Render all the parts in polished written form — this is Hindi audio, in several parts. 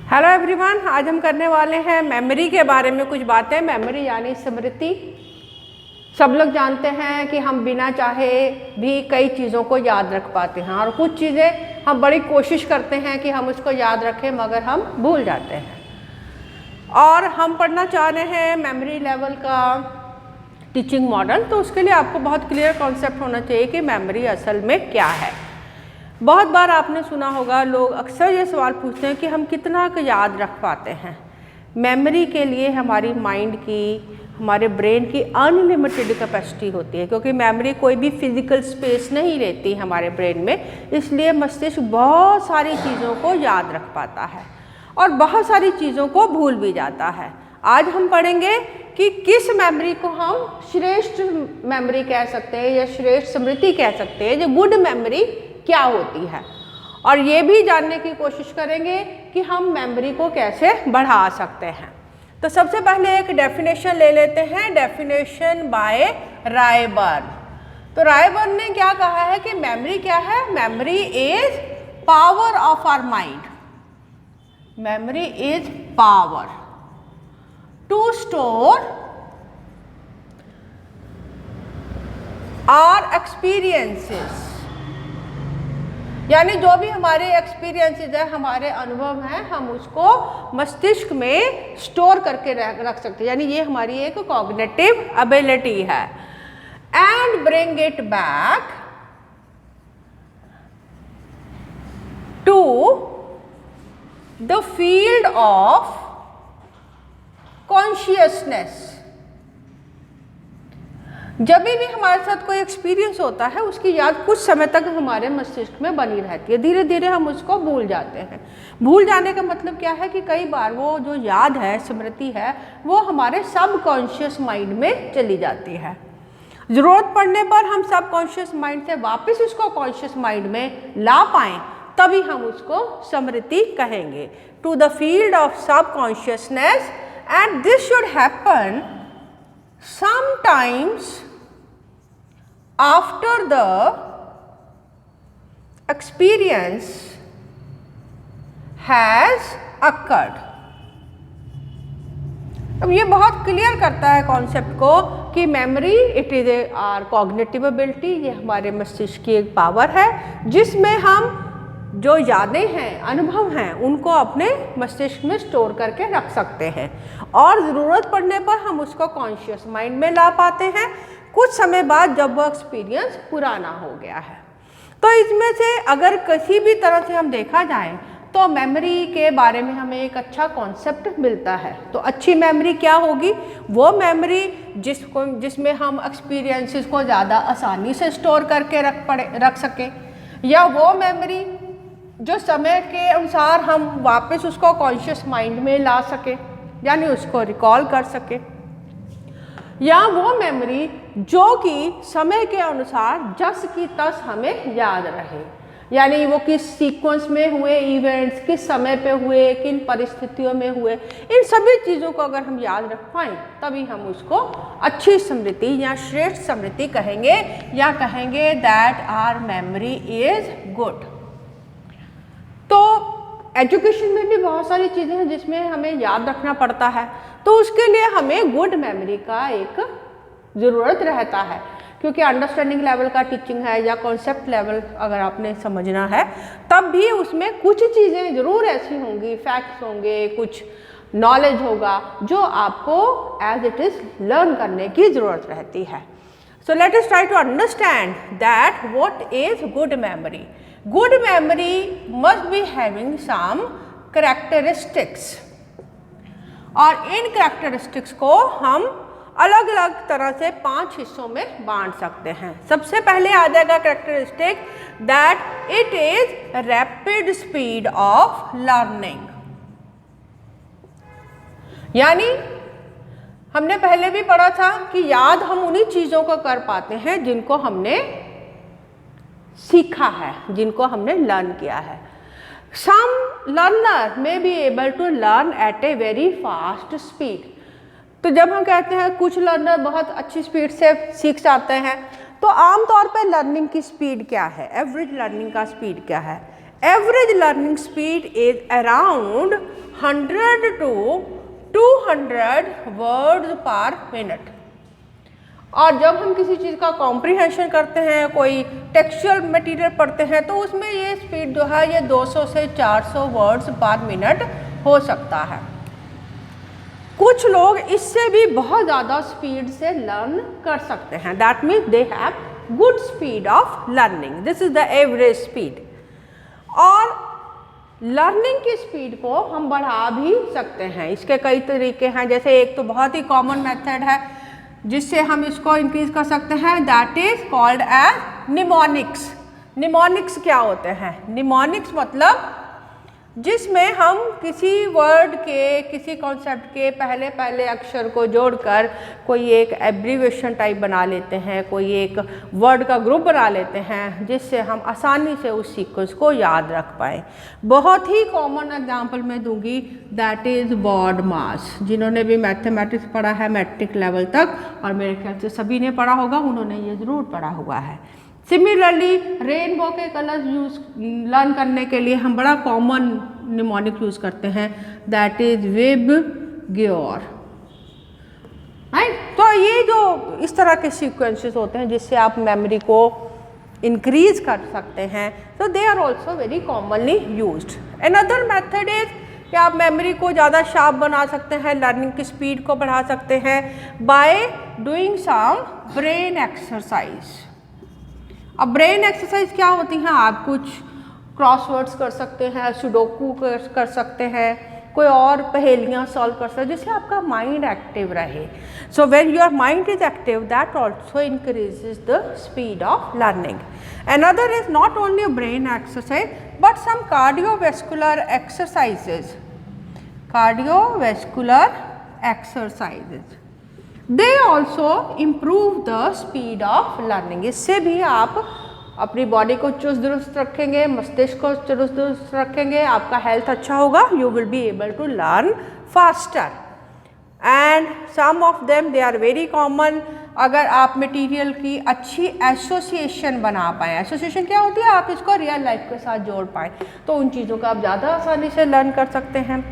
हेलो एवरीवन, आज हम करने वाले हैं मेमोरी के बारे में कुछ बातें। मेमोरी यानी स्मृति। सब लोग जानते हैं कि हम बिना चाहे भी कई चीज़ों को याद रख पाते हैं और कुछ चीज़ें हम बड़ी कोशिश करते हैं कि हम उसको याद रखें मगर हम भूल जाते हैं। और हम पढ़ना चाह रहे हैं मेमोरी लेवल का टीचिंग मॉडल, तो उसके लिए आपको बहुत क्लियर कॉन्सेप्ट होना चाहिए कि मेमोरी असल में क्या है। बहुत बार आपने सुना होगा, लोग अक्सर ये सवाल पूछते हैं कि हम कितना याद रख पाते हैं। मेमोरी के लिए हमारी माइंड की, हमारे ब्रेन की अनलिमिटेड कैपेसिटी होती है, क्योंकि मेमोरी कोई भी फिजिकल स्पेस नहीं रहती हमारे ब्रेन में, इसलिए मस्तिष्क बहुत सारी चीज़ों को याद रख पाता है और बहुत सारी चीज़ों को भूल भी जाता है। आज हम पढ़ेंगे कि किस मेमोरी को हम श्रेष्ठ मेमोरी कह सकते हैं या श्रेष्ठ स्मृति कह सकते हैं, जो गुड मेमोरी क्या होती है, और ये भी जानने की कोशिश करेंगे कि हम मेमोरी को कैसे बढ़ा सकते हैं। तो सबसे पहले एक डेफिनेशन ले लेते हैं, डेफिनेशन बाय रायबर्न। तो रायबर्न ने क्या कहा है कि मेमोरी क्या है? Memory is power of our mind. Memory is power to store our experiences, यानी जो भी हमारे एक्सपीरियंसेस है, हमारे अनुभव हैं, हम उसको मस्तिष्क में स्टोर करके रख सकते हैं, यानी ये हमारी एक कॉग्निटिव एबिलिटी है। And bring it back to the field of consciousness. जब भी हमारे साथ कोई एक्सपीरियंस होता है, उसकी याद कुछ समय तक हमारे मस्तिष्क में बनी रहती है, धीरे धीरे हम उसको भूल जाते हैं। भूल जाने का मतलब क्या है कि कई बार वो जो याद है, स्मृति है, वो हमारे सबकॉन्शियस माइंड में चली जाती है। ज़रूरत पड़ने पर हम सबकॉन्शियस माइंड से वापस उसको कॉन्शियस माइंड में ला पाएँ, तभी हम उसको स्मृति कहेंगे। To the field of subconsciousness, and this should happen sometimes after the experience has occurred। अब ये बहुत क्लियर करता है कॉन्सेप्ट को कि memory it is our cognitive ability, ये हमारे मस्तिष्क की एक पावर है जिसमें हम जो यादें हैं, अनुभव हैं, उनको अपने मस्तिष्क में स्टोर करके रख सकते हैं और ज़रूरत पड़ने पर हम उसको कॉन्शियस माइंड में ला पाते हैं कुछ समय बाद, जब वो एक्सपीरियंस पुराना हो गया है। तो इसमें से अगर किसी भी तरह से हम देखा जाए तो मेमोरी के बारे में हमें एक अच्छा कॉन्सेप्ट मिलता है। तो अच्छी मेमोरी क्या होगी? वो मेमोरी जिसमें हम एक्सपीरियंसेस को ज़्यादा आसानी से स्टोर करके रख सकें, या वो मेमोरी जो समय के अनुसार हम वापस उसको कॉन्शियस माइंड में ला सके, यानी उसको रिकॉल कर सके, या वो मेमोरी जो कि समय के अनुसार जस की तस हमें याद रहे, यानी वो किस सीक्वेंस में हुए इवेंट्स, किस समय पे हुए, किन परिस्थितियों में हुए, इन सभी चीज़ों को अगर हम याद रख पाएँ तभी हम उसको अच्छी स्मृति या श्रेष्ठ स्मृति कहेंगे, या कहेंगे that our memory is good. तो एजुकेशन में भी बहुत सारी चीज़ें हैं जिसमें हमें याद रखना पड़ता है, तो उसके लिए हमें गुड मेमोरी का एक ज़रूरत रहता है, क्योंकि अंडरस्टैंडिंग लेवल का टीचिंग है या कॉन्सेप्ट लेवल अगर आपने समझना है, तब भी उसमें कुछ चीज़ें ज़रूर ऐसी होंगी, फैक्ट्स होंगे, कुछ नॉलेज होगा जो आपको एज इट इज़ लर्न करने की ज़रूरत रहती है। So let us try to understand that what is good memory. Good memory must be having some characteristics, और इन characteristics को हम अलग अलग तरह से 5 हिस्सों में बांट सकते हैं। सबसे पहले आ जाएगा characteristic that it is rapid speed of learning, यानी हमने पहले भी पढ़ा था कि याद हम उन्हीं चीज़ों को कर पाते हैं जिनको हमने सीखा है, जिनको हमने लर्न किया है। Some learner may be able to learn at a very fast speed. तो जब हम कहते हैं कुछ लर्नर बहुत अच्छी स्पीड से सीख जाते हैं, तो आमतौर पर लर्निंग की स्पीड क्या है, एवरेज लर्निंग का स्पीड क्या है? Average learning speed is around 100 to 200 words पर मिनट। और जब हम किसी चीज़ का कॉम्प्रिहेंशन करते हैं, कोई टेक्सचुअल मटेरियल पढ़ते हैं, तो उसमें ये स्पीड जो है ये 200 से 400 वर्ड्स पर मिनट हो सकता है। कुछ लोग इससे भी बहुत ज़्यादा स्पीड से लर्न कर सकते हैं। That means they have good speed of learning. This is the average speed. और लर्निंग की स्पीड को हम बढ़ा भी सकते हैं। इसके कई तरीके हैं। जैसे एक तो बहुत ही कॉमन मेथड है जिससे हम इसको इंक्रीज कर सकते हैं, that is called as mnemonics. Mnemonics क्या होते हैं? निमोनिक्स मतलब जिसमें हम किसी वर्ड के, किसी कॉन्सेप्ट के पहले पहले अक्षर को जोड़कर कोई एक एब्रीविएशन टाइप बना लेते हैं, कोई एक वर्ड का ग्रुप बना लेते हैं, जिससे हम आसानी से उस सीक्वेंस को याद रख पाएँ। बहुत ही कॉमन एग्जांपल मैं दूंगी, दैट इज़ बॉड मास। जिन्होंने भी मैथमेटिक्स पढ़ा है मैट्रिक लेवल तक, और मेरे ख्याल से सभी ने पढ़ा होगा, उन्होंने ये ज़रूर पढ़ा हुआ है। सिमिलरली रेनबो के कलर्स लर्न करने के लिए हम बड़ा कॉमन निमोनिक यूज़ करते हैं, दैट इज वेब ग्योर। राइट? तो ये जो इस तरह के सीक्वेंसेस होते हैं जिससे आप मेमोरी को इंक्रीज कर सकते हैं, तो they are also very commonly used. Another method is कि आप मेमोरी को ज़्यादा शार्प बना सकते हैं, लर्निंग की स्पीड को बढ़ा सकते हैं by doing some brain exercise. अब ब्रेन एक्सरसाइज क्या होती हैं? आप कुछ क्रॉसवर्ड्स कर सकते हैं, सुडोकू कर सकते हैं, कोई और पहेलियाँ सॉल्व कर सकते हैं, जिससे आपका माइंड एक्टिव रहे। So when your mind is active, that also increases the speed of learning. Another is not only brain exercise but some cardiovascular exercises. Cardiovascular exercises they also improve the speed of learning. इससे भी आप अपनी बॉडी को चुस्त दुरुस्त रखेंगे, मस्तिष्क को चुस्त दुरुस्त रखेंगे, आपका हेल्थ अच्छा होगा, you will be able to learn faster. And some of them they are very common. अगर आप मटेरियल की अच्छी एसोसिएशन बना पाएँ, एसोसिएशन क्या होती है? आप इसको रियल लाइफ के साथ जोड़ पाएँ, तो उन चीज़ों का आप ज़्यादा आसानी से लर्न कर सकते हैं।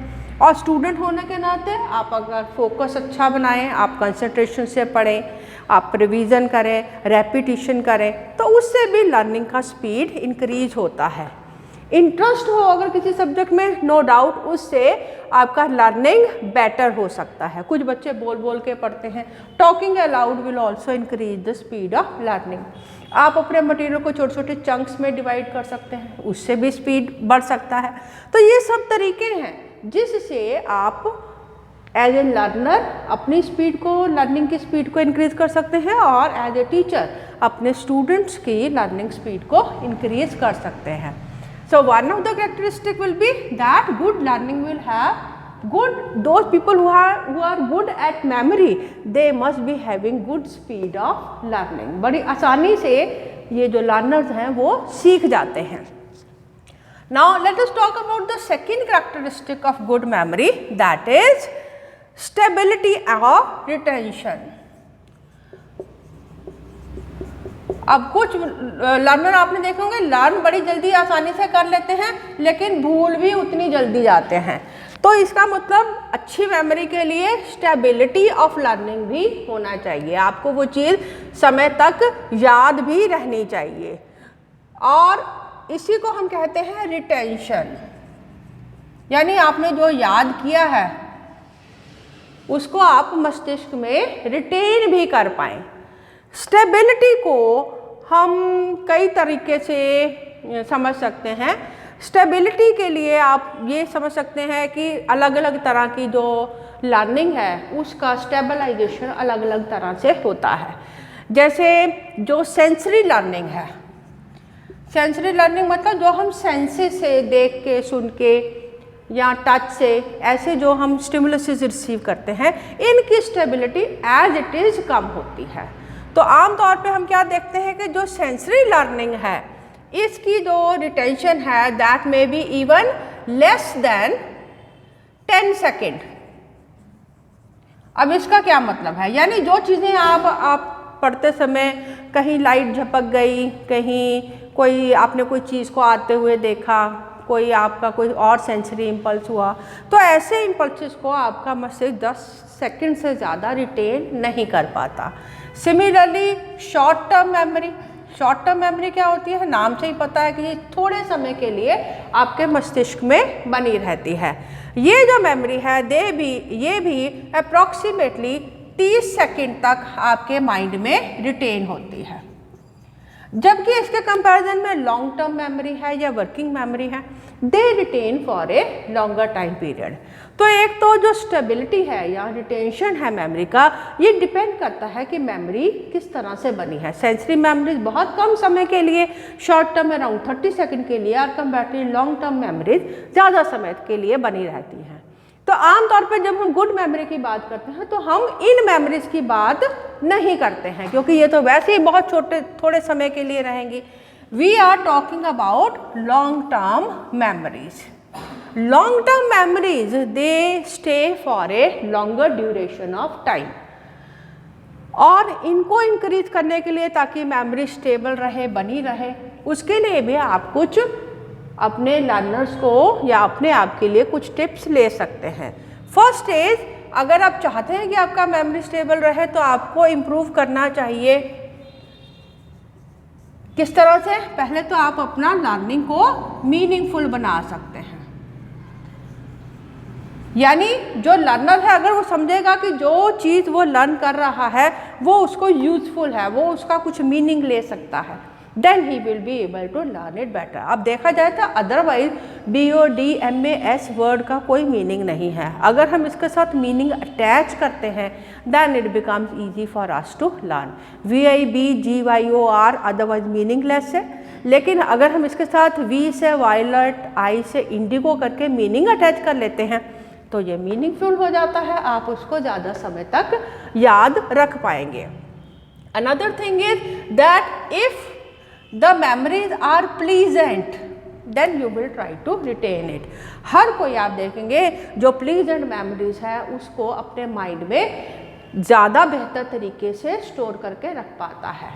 और स्टूडेंट होने के नाते आप अगर फोकस अच्छा बनाएं, आप कंसंट्रेशन से पढ़ें, आप रिवीजन करें, रेपिटिशन करें, तो उससे भी लर्निंग का स्पीड इंक्रीज होता है। इंटरेस्ट हो अगर किसी सब्जेक्ट में, नो डाउट उससे आपका लर्निंग बेटर हो सकता है। कुछ बच्चे बोल बोल के पढ़ते हैं, talking allowed will also increase the speed of learning. आप अपने मटेरियल को छोटे छोटे चंक्स में डिवाइड कर सकते हैं, उससे भी स्पीड बढ़ सकता है। तो ये सब तरीके हैं जिससे आप एज ए लर्नर अपनी स्पीड को, लर्निंग की स्पीड को इंक्रीज कर सकते हैं, और एज ए टीचर अपने स्टूडेंट्स की लर्निंग स्पीड को इंक्रीज कर सकते हैं। So one of the characteristic will be that good learning will have good, those people who are good at memory, they must be having good speed of learning। बड़ी आसानी से ये जो लर्नर्स हैं वो सीख जाते हैं। Now let us talk about the second characteristic of good memory, that is stability or retention। अब कुछ लर्नर आपने देखे होंगे लर्न बड़ी जल्दी आसानी से कर लेते हैं, लेकिन भूल भी उतनी जल्दी जाते हैं। तो इसका मतलब अच्छी मेमोरी के लिए स्टेबिलिटी ऑफ लर्निंग भी होना चाहिए। आपको वो चीज़ समय तक याद भी रहनी चाहिए, और इसी को हम कहते हैं रिटेंशन। यानी आपने जो याद किया है उसको आप मस्तिष्क में रिटेन भी कर पाएँ। स्टेबिलिटी को हम कई तरीके से समझ सकते हैं। स्टेबिलिटी के लिए आप ये समझ सकते हैं कि अलग अलग तरह की जो लर्निंग है उसका स्टेबलाइजेशन अलग अलग तरह से होता है। जैसे जो सेंसरी लर्निंग है, सेंसरी लर्निंग मतलब जो हम सेंसेस से देख के, सुन के या टच से, ऐसे जो हम स्टिमुलसेस रिसीव करते हैं, इनकी स्टेबिलिटी एज इट इज़ कम होती है। तो आमतौर पे हम क्या देखते हैं कि जो सेंसरी लर्निंग है इसकी जो रिटेंशन है that may be even less than 10 second. अब इसका क्या मतलब है? यानी जो चीज़ें आप पढ़ते समय कहीं लाइट झपक गई, कहीं कोई आपने कोई चीज़ को आते हुए देखा, कोई आपका कोई और सेंसरी इम्पल्स हुआ, तो ऐसे इम्पल्सेस को आपका मस्तिष्क 10 सेकंड से ज़्यादा रिटेन नहीं कर पाता। Similarly short term memory, short term memory क्या होती है, नाम से ही पता है कि ये थोड़े समय के लिए आपके मस्तिष्क में बनी रहती है। ये जो मेमोरी है ये भी अप्रॉक्सीमेटली 30 सेकंड तक आपके माइंड में रिटेन होती है। जबकि इसके कंपैरिजन में लॉन्ग टर्म मेमोरी है या वर्किंग मेमोरी है, they retain for a longer time period. तो एक तो जो स्टेबिलिटी है या रिटेंशन है मेमोरी का, ये डिपेंड करता है कि मेमोरी किस तरह से बनी है। सेंसरी मेमोरीज बहुत कम समय के लिए, शॉर्ट टर्म अराउंड 30 सेकंड के लिए, और कंपैरेटिवली लॉन्ग टर्म मेमोरीज ज़्यादा समय के लिए बनी रहती हैं। तो आमतौर पर जब हम गुड मेमोरी की बात करते हैं तो हम इन मेमोरीज की बात नहीं करते हैं, क्योंकि ये तो वैसे ही बहुत थोड़े समय के लिए रहेंगी। We are talking about long term memories. Long term memories they stay for a longer duration of time, और इनको इंक्रीज करने के लिए, ताकि मेमोरी स्टेबल रहे, बनी रहे, उसके लिए भी आप कुछ अपने लर्नर्स को या अपने आप के लिए कुछ टिप्स ले सकते हैं। फर्स्ट इज, अगर आप चाहते हैं कि आपका मेमोरी स्टेबल रहे तो आपको इम्प्रूव करना चाहिए। किस तरह से? पहले तो आप अपना लर्निंग को मीनिंगफुल बना सकते हैं। यानी जो लर्नर है, अगर वो समझेगा कि जो चीज़ वो लर्न कर रहा है वो उसको यूजफुल है, वो उसका कुछ मीनिंग ले सकता है, then he will be able to learn it better। अब देखा जाए तो अदरवाइज BODMAS वर्ड का कोई मीनिंग नहीं है। अगर हम इसके साथ मीनिंग अटैच करते हैं then it becomes easy for us to learn। VIBGYOR otherwise meaningless है, लेकिन अगर हम इसके साथ V से वायलट, I से इंडिगो करके मीनिंग अटैच कर लेते हैं तो ये मीनिंगफुल हो जाता है, आप उसको ज़्यादा समय तक याद रख पाएंगे। Another thing is that if the memories are pleasant then you will try to retain it। हर कोई आप देखेंगे जो pleasant memories है उसको अपने माइंड में ज़्यादा बेहतर तरीके से स्टोर करके रख पाता है।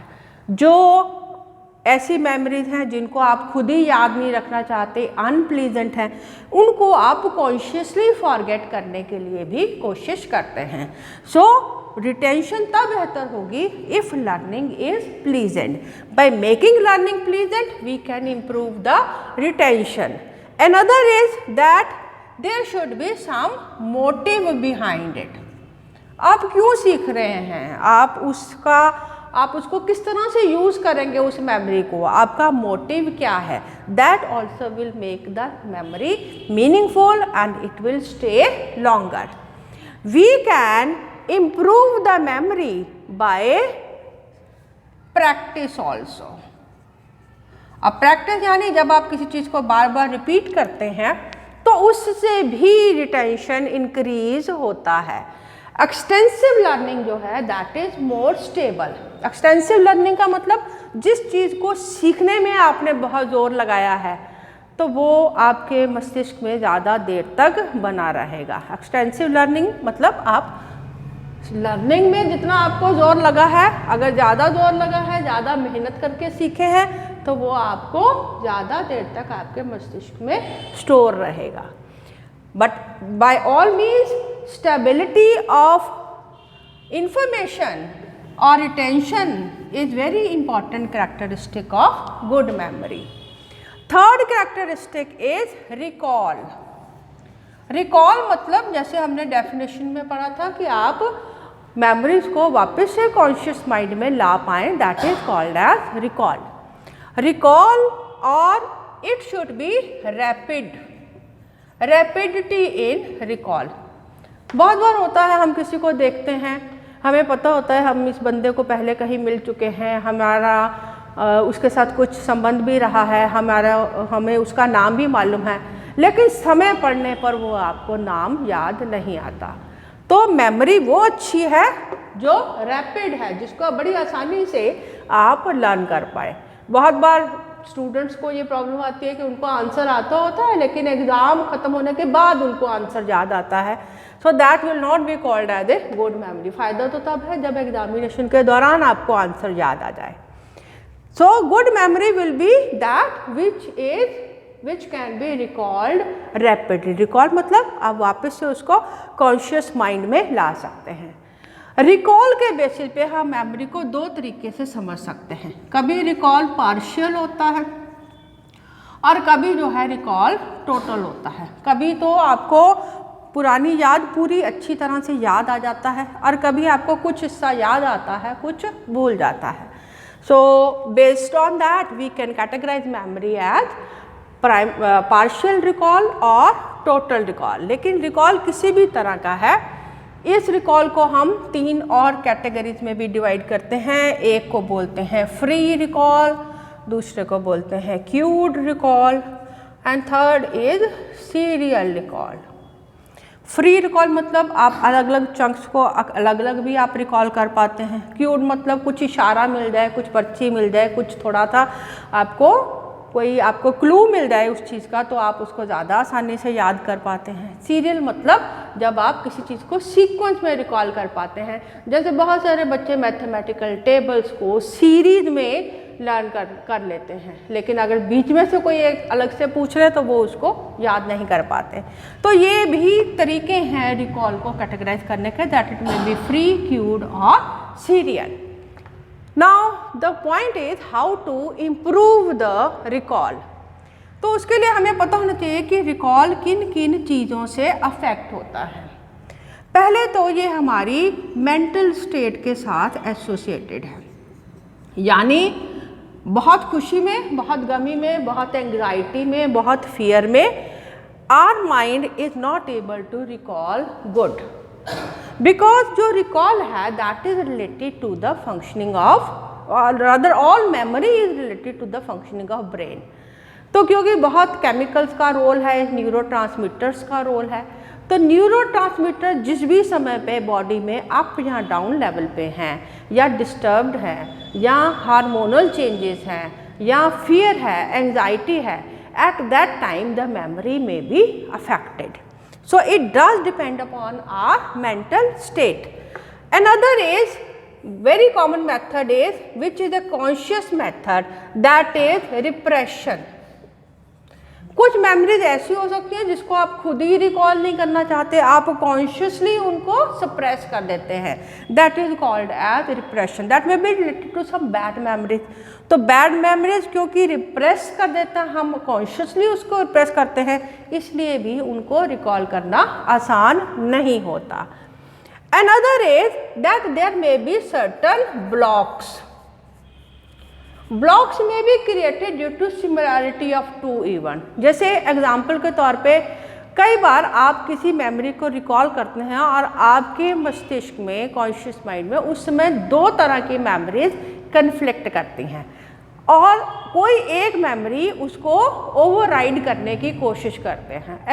जो ऐसी मेमोरीज हैं जिनको आप खुद ही याद नहीं रखना चाहते, अनप्लीजेंट हैं, उनको आप कॉन्शियसली फॉरगेट करने के लिए भी कोशिश करते हैं। सो रिटेंशन तब बेहतर होगी if learning is pleasant. By making learning pleasant we can improve the retention. Another is that there should be some motive behind it. आप क्यों सीख रहे हैं, आप उसको किस तरह से यूज़ करेंगे उस मेमोरी को, आपका मोटिव क्या है, that also will make the memory meaningful and it will stay longer. We can improve the memory by practice also। अब प्रैक्टिस यानी जब आप किसी चीज़ को बार बार रिपीट करते हैं तो उससे भी रिटेंशन इंक्रीज होता है। एक्सटेंसिव लर्निंग जो है that is more stable. Extensive learning का मतलब जिस चीज़ को सीखने में आपने बहुत जोर लगाया है तो वो आपके मस्तिष्क में ज़्यादा देर तक बना रहेगा। एक्सटेंसिव लर्निंग मतलब आप लर्निंग में जितना आपको जोर लगा है, अगर ज़्यादा जोर लगा है, ज़्यादा मेहनत करके सीखे हैं तो वो आपको ज़्यादा देर तक आपके मस्तिष्क में स्टोर रहेगा। But by all means stability of information और retention is very important characteristic of good memory. Third characteristic is recall. Recall मतलब जैसे हमने डेफिनेशन में पढ़ा था कि आप मेमोरीज को वापस से कॉन्शियस माइंड में ला पाएँ, that is called as recall. Recall और it should be rapid, rapidity in recall. बहुत बार होता है हम किसी को देखते हैं, हमें पता होता है हम इस बंदे को पहले कहीं मिल चुके हैं, हमारा उसके साथ कुछ संबंध भी रहा है, हमें उसका नाम भी मालूम है, लेकिन समय पड़ने पर वो आपको नाम याद नहीं आता। तो मेमोरी वो अच्छी है जो रैपिड है, जिसको बड़ी आसानी से आप लर्न कर पाए। बहुत बार स्टूडेंट्स को ये प्रॉब्लम आती है कि उनको आंसर आता होता है लेकिन एग्ज़ाम ख़त्म होने के बाद उनको आंसर याद आता है। So that will not be called as a good memory. फ़ायदा तो तब है जब एग्जामिनेशन के दौरान आपको आंसर याद आ जाए। So good memory will be that which can be recalled rapidly. Recall मतलब आप वापस से उसको कॉन्शियस माइंड में ला सकते हैं। रिकॉल के बेसिस पे हम मेमोरी को दो तरीके से समझ सकते हैं। कभी रिकॉल पार्शियल होता है और कभी जो है रिकॉल टोटल होता है। कभी तो आपको पुरानी याद पूरी अच्छी तरह से याद आ जाता है और कभी आपको कुछ हिस्सा याद आता है, कुछ भूल जाता है। So based on that we can categorise memory as partial recall और टोटल रिकॉल। लेकिन रिकॉल किसी भी तरह का है। इस रिकॉल को हम तीन और कैटेगरीज में भी डिवाइड करते हैं। एक को बोलते हैं फ्री रिकॉल, दूसरे को बोलते हैं cued recall and third is serial recall. Free recall मतलब आप अलग अलग चंक्स को अलग अलग भी आप रिकॉल कर पाते हैं। क्यूड मतलब कुछ इशारा मिल जाए, कुछ पर्ची मिल जाए, कुछ थोड़ा सा आपको कोई आपको क्लू मिल जाए उस चीज़ का, तो आप उसको ज़्यादा आसानी से याद कर पाते हैं। सीरियल मतलब जब आप किसी चीज़ को सीक्वेंस में रिकॉल कर पाते हैं। जैसे बहुत सारे बच्चे मैथमेटिकल टेबल्स को सीरीज में लर्न कर लेते हैं, लेकिन अगर बीच में से कोई एक अलग से पूछ रहे तो वो उसको याद नहीं कर पाते। तो ये भी तरीके हैं रिकॉल को कैटेगराइज करने के, that it may be free, cued और serial. Now the point is how to improve the recall. तो उसके लिए हमें पता होना चाहिए कि रिकॉल किन किन चीज़ों से अफेक्ट होता है। पहले तो ये हमारी मेंटल स्टेट के साथ एसोसिएटेड है, यानी बहुत खुशी में, बहुत गमी में, बहुत एंग्जाइटी में, बहुत फियर में our mind is not able to recall good, because जो रिकॉल है that is related to the functioning of, और rather all memory is related to the functioning of brain. तो क्योंकि बहुत केमिकल्स का रोल है, न्यूरोट्रांसमीटर्स का रोल है, तो न्यूरोट्रांसमीटर जिस भी समय पे बॉडी में अप या डाउन लेवल पे हैं, या डिस्टर्ब्ड है, या हार्मोनल चेंजेस हैं, या फियर है, एंजाइटी है, at that time the memory may be affected. So it does depend upon our mental state. Another is very common method is, which is a conscious method, that is repression. कुछ मेमोरीज ऐसी हो सकती हैं जिसको आप खुद ही रिकॉल नहीं करना चाहते, आप कॉन्शियसली उनको सप्रेस कर देते हैं, that is called as repression. That may be related to some bad memories. तो बैड मेमोरीज क्योंकि रिप्रेस कर देता है, हम कॉन्शियसली उसको रिप्रेस करते हैं, इसलिए भी उनको रिकॉल करना आसान नहीं होता। Another is that there may be certain blocks. Blocks में भी created due to similarity of two event. जैसे एग्जाम्पल के तौर पे कई बार आप किसी मेमोरी को रिकॉल करते हैं और आपके मस्तिष्क में, कॉन्शियस माइंड में उस समय दो तरह की मेमोरीज कन्फ्लिक्ट करती हैं और कोई एक मेमोरी उसको ओवरराइड करने की कोशिश करते हैं।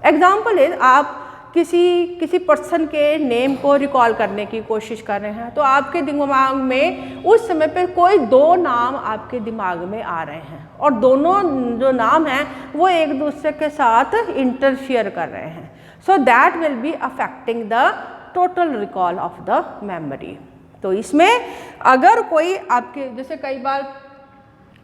एग्जाम्पल इज आप किसी पर्सन के नेम को रिकॉल करने की कोशिश कर रहे हैं, तो आपके दिमाग में उस समय पे कोई दो नाम आपके दिमाग में आ रहे हैं और दोनों जो नाम हैं वो एक दूसरे के साथ इंटरफियर कर रहे हैं। सो that will be affecting the total recall of the memory. तो इसमें अगर कोई आपके, जैसे कई बार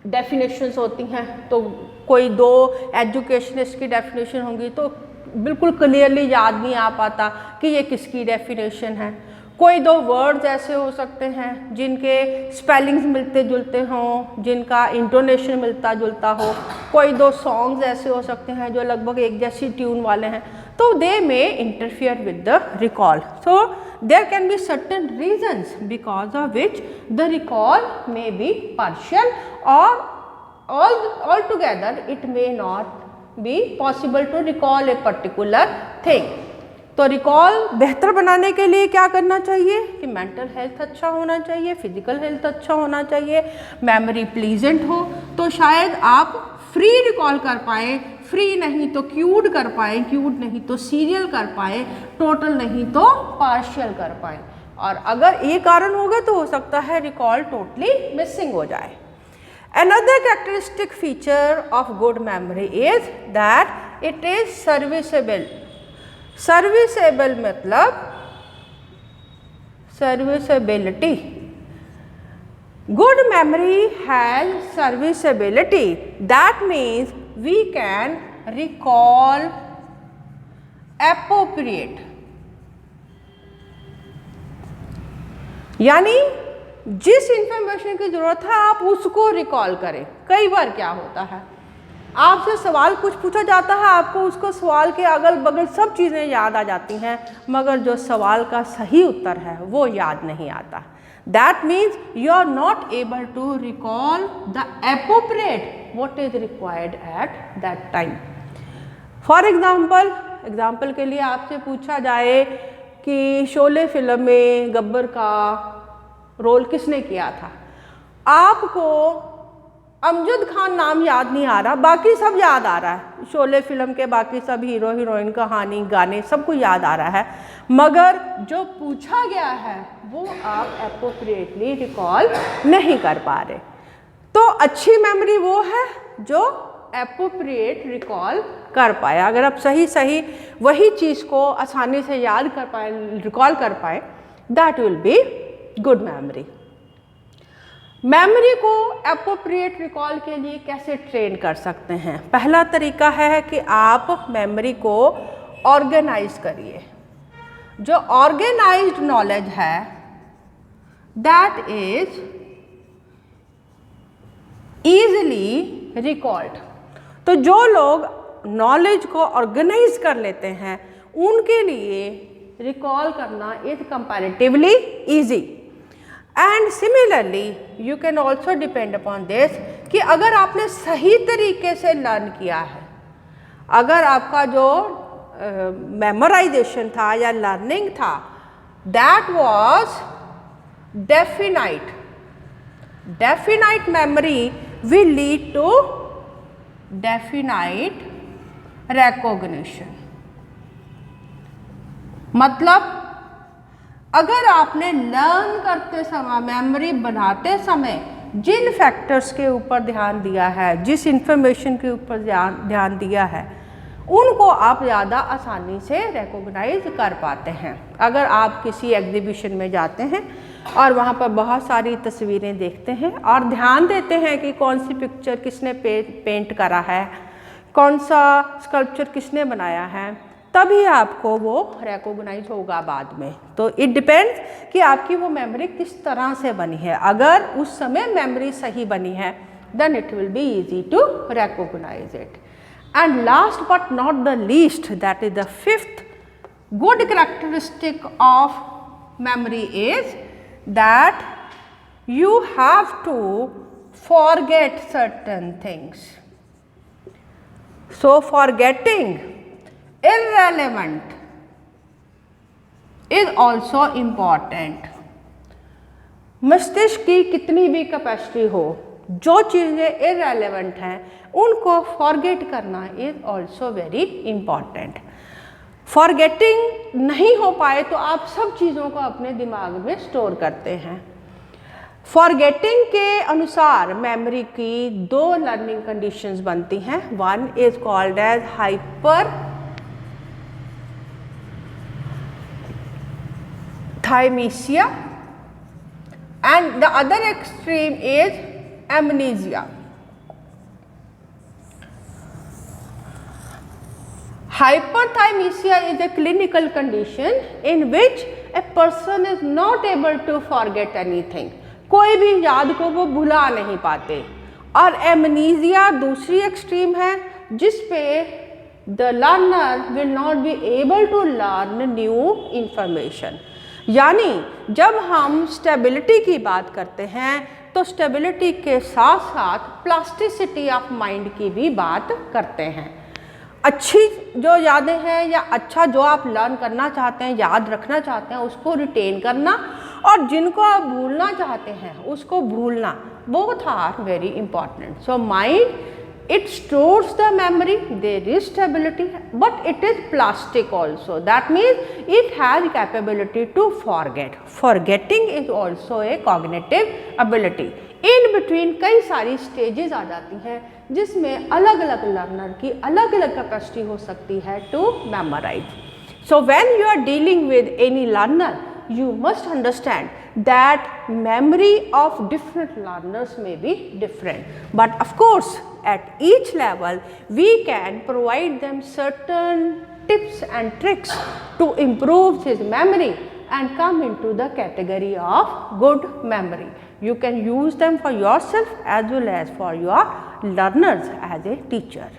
डेफिनेशंस होती हैं, तो कोई दो एजुकेशनिस्ट की डेफिनेशन होंगी तो बिल्कुल क्लियरली याद नहीं आ पाता कि ये किसकी डेफिनेशन है। कोई दो वर्ड्स ऐसे हो सकते हैं जिनके स्पेलिंग्स मिलते जुलते हों, जिनका इंटोनेशन मिलता जुलता हो। कोई दो सॉन्ग्स ऐसे हो सकते हैं जो लगभग एक जैसी ट्यून वाले हैं, तो they may interfere with the recall. So there can be certain reasons because of which the recall may be partial or altogether it may not be possible to recall a particular thing। तो रिकॉल बेहतर बनाने के लिए क्या करना चाहिए कि मेंटल हेल्थ अच्छा होना चाहिए, फिजिकल हेल्थ अच्छा होना चाहिए, मेमोरी प्लीजेंट हो, तो शायद आप फ्री रिकॉल कर पाए, फ्री नहीं तो क्यूड कर पाए, क्यूड नहीं तो सीरियल कर पाए, टोटल नहीं तो पार्शियल कर पाए। और अगर ये कारण होगा तो हो सकता है रिकॉल टोटली मिसिंग हो जाए। Another characteristic feature of good memory is that it is serviceable। serviceable मतलब serviceability। Good memory has serviceability. That means we can recall appropriate. यानी जिस इंफॉर्मेशन की जरूरत है आप उसको रिकॉल करें। कई बार क्या होता है, आपसे सवाल कुछ पूछा जाता है, आपको उसको सवाल के अगल बगल सब चीज़ें याद आ जाती हैं, मगर जो सवाल का सही उत्तर है वो याद नहीं आता। That means you are not able to recall the appropriate what is required at that time. For example के लिए आपसे पूछा जाए कि शोले फिल्म में गब्बर का रोल किसने किया था, आपको अमजद खान नाम याद नहीं आ रहा, बाकी सब याद आ रहा है, शोले फिल्म के बाकी सब हीरो हीरोइन कहानी गाने सब कुछ याद आ रहा है, मगर जो पूछा गया है वो आप एप्रोप्रिएटली रिकॉल नहीं कर पा रहे। तो अच्छी मेमोरी वो है जो एप्रोप्रिएट रिकॉल कर पाए। अगर आप सही वही चीज़ को आसानी से याद कर पाए, रिकॉल कर पाए, that will be good memory. Memory को एप्रोप्रिएट रिकॉल के लिए कैसे ट्रेन कर सकते हैं? पहला तरीका है कि आप मेमोरी को ऑर्गेनाइज करिए। जो ऑर्गेनाइज्ड नॉलेज है दैट इज ईजिली रिकॉल्ड। तो जो लोग नॉलेज को ऑर्गेनाइज कर लेते हैं उनके लिए रिकॉल करना is comparatively easy. And similarly you can also depend upon this कि अगर आपने सही तरीके से लर्न किया है, अगर आपका जो मेमोराइजेशन था या लर्निंग था that was definite memory will lead to definite recognition. मतलब अगर आपने लर्न करते समय, मेमोरी बनाते समय जिन फैक्टर्स के ऊपर ध्यान दिया है, जिस इंफॉर्मेशन के ऊपर ध्यान दिया है, उनको आप ज़्यादा आसानी से रिकॉग्नाइज कर पाते हैं। अगर आप किसी एग्जीबिशन में जाते हैं और वहाँ पर बहुत सारी तस्वीरें देखते हैं और ध्यान देते हैं कि कौन सी पिक्चर किसने पेंट करा है, कौन सा स्कल्पचर किसने बनाया है, तभी आपको वो रिकॉग्नाइज होगा बाद में। तो इट डिपेंड्स कि आपकी वो मेमोरी किस तरह से बनी है। अगर उस समय मेमोरी सही बनी है then it will be easy to recognise it. And last but not the least, that is the fifth good characteristic of memory is that you have to forget certain things. So forgetting irrelevant is also important. मस्तिष्क की कितनी भी कैपेसिटी हो, जो चीज़ें इररेलेवेंट हैं उनको फॉरगेट करना is also very important. Forgetting नहीं हो पाए तो आप सब चीज़ों को अपने दिमाग में स्टोर करते हैं। फॉरगेटिंग के अनुसार मेमोरी की दो लर्निंग कंडीशंस बनती हैं। One is called as hyperthymesia and the other extreme is amnesia. Hyperthymesia is a clinical condition in which a person is not able to forget anything. कोई भी याद को वो भुला नहीं पाते। और amnesia दूसरी extreme है जिस पे the learner will not be able to learn new information. यानी जब हम स्टेबिलिटी की बात करते हैं तो स्टेबिलिटी के साथ साथ प्लास्टिसिटी ऑफ माइंड की भी बात करते हैं। अच्छी जो यादें हैं या अच्छा जो आप लर्न करना चाहते हैं, याद रखना चाहते हैं, उसको रिटेन करना, और जिनको आप भूलना चाहते हैं उसको भूलना, both are very important. So mind it stores the memory, there is stability, but it is plastic also. That means it has capability to forget. Forgetting is also a cognitive ability. In between कई सारी stages आ जाती हैं जिसमें अलग अलग लर्नर की अलग अलग कैपेसिटी हो सकती है to memorize. So when you are dealing with any learner, you must understand that memory of different learners may be different, but of course at each level we can provide them certain tips and tricks to improve his memory and come into the category of good memory. You can use them for yourself as well as for your learners as a teacher.